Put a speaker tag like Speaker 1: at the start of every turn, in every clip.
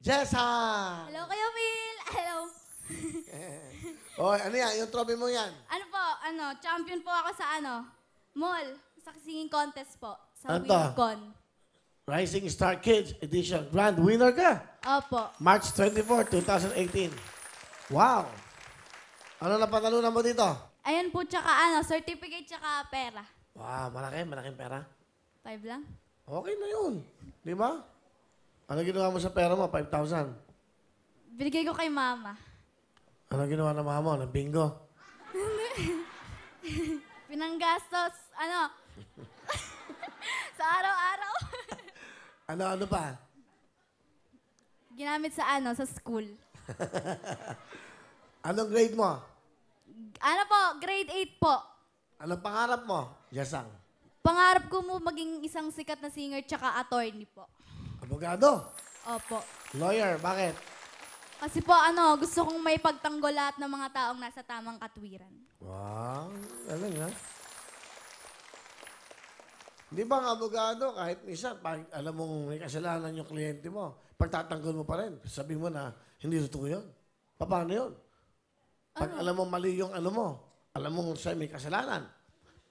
Speaker 1: Jessa!
Speaker 2: Hello kayo, Will! Hello.
Speaker 1: Oy, ano yan? Yung trophy mo yan?
Speaker 2: Ano po, champion po ako sa mall. Sa singing contest po. Sa
Speaker 1: Ano to?
Speaker 2: WillCon.
Speaker 1: Rising Star Kids Edition. Grand winner ka.
Speaker 2: Opo.
Speaker 1: March 24, 2018. Wow! Ano na panalunan mo dito?
Speaker 2: Ayun po, tsaka certificate tsaka pera.
Speaker 1: Wow, malaki. Malaking pera.
Speaker 2: 5 lang?
Speaker 1: Okay na yun. Di ba? Ano ginawa mo sa pera mo? 5,000.
Speaker 2: Binigay ko kay mama.
Speaker 1: Ano ginawa ng mama mo? Ng bingo?
Speaker 2: Pinanggastos, sa araw-araw.
Speaker 1: Ano pa?
Speaker 2: Ginamit sa sa school.
Speaker 1: Anong grade mo?
Speaker 2: Ano po, grade 8 po.
Speaker 1: Anong pangarap mo? Yasang.
Speaker 2: Pangarap ko mo maging isang sikat na singer tsaka attorney po.
Speaker 1: Abogado?
Speaker 2: Opo.
Speaker 1: Lawyer? Bakit?
Speaker 2: Kasi po, gusto kong may pagtanggol lahat ng mga taong nasa tamang katwiran.
Speaker 1: Wow, galing ha? Di ba ang abogado, kahit minsan, pag alam mong may kasalanan yung kliyente mo, pagtatanggol mo pa rin, sabi mo na, hindi totoo yun. Paano yun? Pag alam mo mali yung mo, alam mo siya may kasalanan.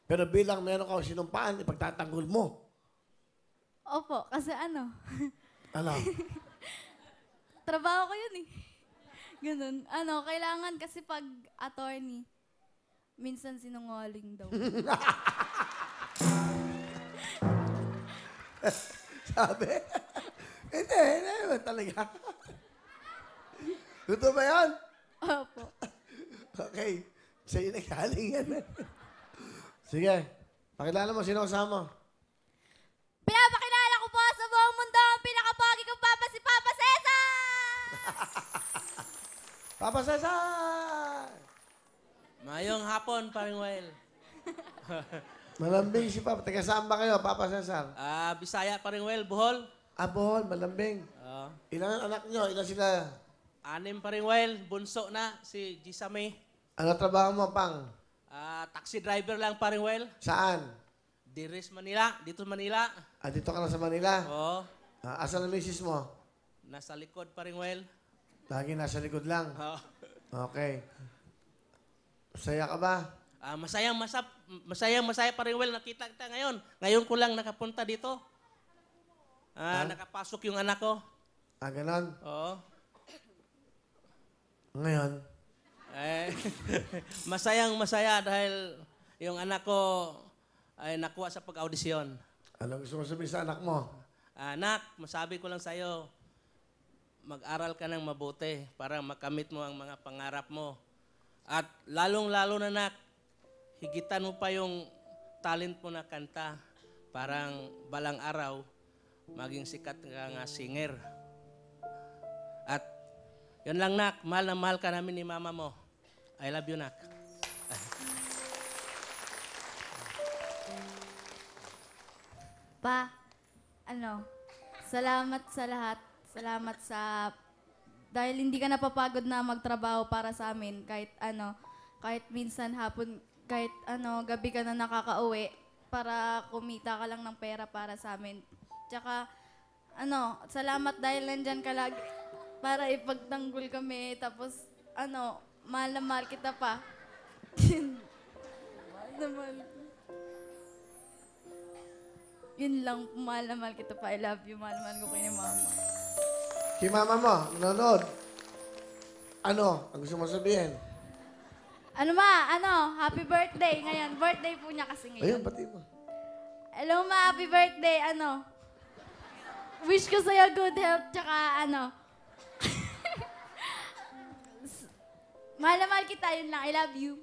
Speaker 1: Pero bilang meron ka sinumpaan, ipagtatanggol mo.
Speaker 2: Opo, kasi
Speaker 1: Ano?
Speaker 2: trabaho ko yun eh. Ganun. Kailangan kasi pag attorney, minsan sinungaling daw.
Speaker 1: Sabi? Hindi naman talaga. Totoo ba yan?
Speaker 2: Opo.
Speaker 1: Okay. Sa'yo na galing yan. Sige. Pakilala mo, sino kasama?
Speaker 2: Pinapakilala ko po sa buong mundo ang pinakapogi kong papa, si Papa Cesar!
Speaker 1: Papa Cesar!
Speaker 3: Mayong hapon, paring Well.
Speaker 1: Malambing si Papa. Taga saan ba kayo, Papa Cesar?
Speaker 3: Bisaya, paring Well, Bohol.
Speaker 1: Bohol, malambing. Ilan ang anak nyo? Ilan sila?
Speaker 3: 6 paring Well, bunso na, si Gisame.
Speaker 1: Ano trabaho mo, Pang?
Speaker 3: Taxi driver lang, paring Well.
Speaker 1: Saan?
Speaker 3: Diris, Manila. Dito, Manila.
Speaker 1: Dito ka na sa Manila?
Speaker 3: Oo.
Speaker 1: Asan ang misis mo?
Speaker 3: Nasa likod, paring Well.
Speaker 1: Lagi nasa likod lang.
Speaker 3: Oo.
Speaker 1: Okay. Masaya ka ba?
Speaker 3: Masaya paring Well. Nakita kita ngayon. Ngayon ko lang nakapunta dito. Nakapasok yung anak ko.
Speaker 1: Ganon?
Speaker 3: Oo.
Speaker 1: Ngayon?
Speaker 3: Masaya dahil yung anak ko ay nakuha sa pag-audisyon.
Speaker 1: Ano gusto mo sabihin sa anak mo?
Speaker 3: Anak, masabi ko lang sa'yo, mag-aral ka ng mabuti para makamit mo ang mga pangarap mo. At lalong-lalo na, anak, higitan mo pa yung talent mo na kanta. Parang balang araw, maging sikat ka nga singer. At yun lang, nak, mahal na mahal ka namin ni mama mo. I love you, nak.
Speaker 2: Pa, salamat sa lahat. Salamat sa... Dahil hindi ka napapagod na magtrabaho para sa amin. Kahit minsan hapon, kahit gabi ka na nakakauwi para kumita ka lang ng pera para sa amin. Tsaka, salamat dahil nandyan ka lagi para ipagtanggol kami. Tapos, mahal na mahal kita pa. Mahal na mahal kita. Yun lang, mahal na mahal kita pa. I love you, mahal na mahal ko kayo ni mama.
Speaker 1: Kay mama mo, nanonood. Ano? Ang gusto mo sabihin?
Speaker 2: Happy birthday ngayon. Birthday po niya kasi ngayon.
Speaker 1: Ayun, pati mo.
Speaker 2: Hello, ma, happy birthday. Wish ko sa'yo good health, tsaka mahal na mahal kita, yun lang. I love you.